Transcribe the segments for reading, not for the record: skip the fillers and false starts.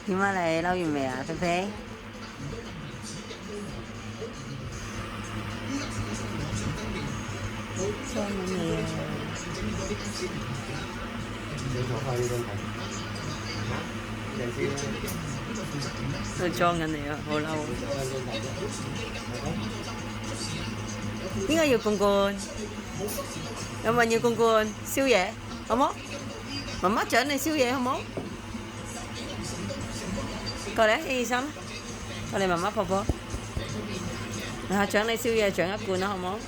點啊你嬲完未啊，菲菲？裝緊嘢啊！你做開呢個題嚇？你先佢裝緊你啊，好嬲！邊個要罐罐？有冇人要罐罐？宵夜好冇？媽媽獎你宵夜好冇？過嚟一二三，過嚟媽媽婆婆，嗱獎你宵夜獎一罐啦好冇？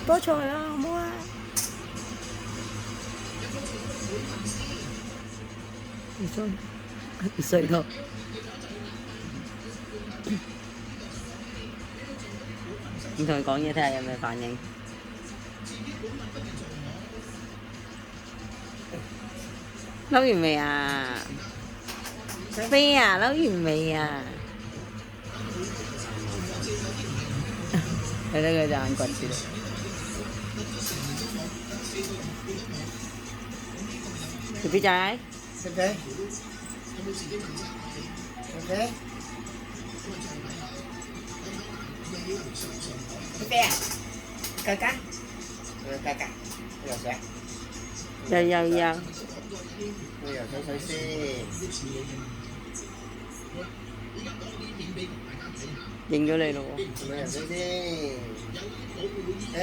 菠菜啊好冇啊？睡到。你同佢講嘢睇下有咩反應。嬲完未啊？飛啊！嬲完未啊？睇到佢隻眼掘住你。B B 仔。識唔識？OK。菲菲啊，哥哥，哥哥，游水。有。去游水先。認咗你咯喎！去游水先。誒。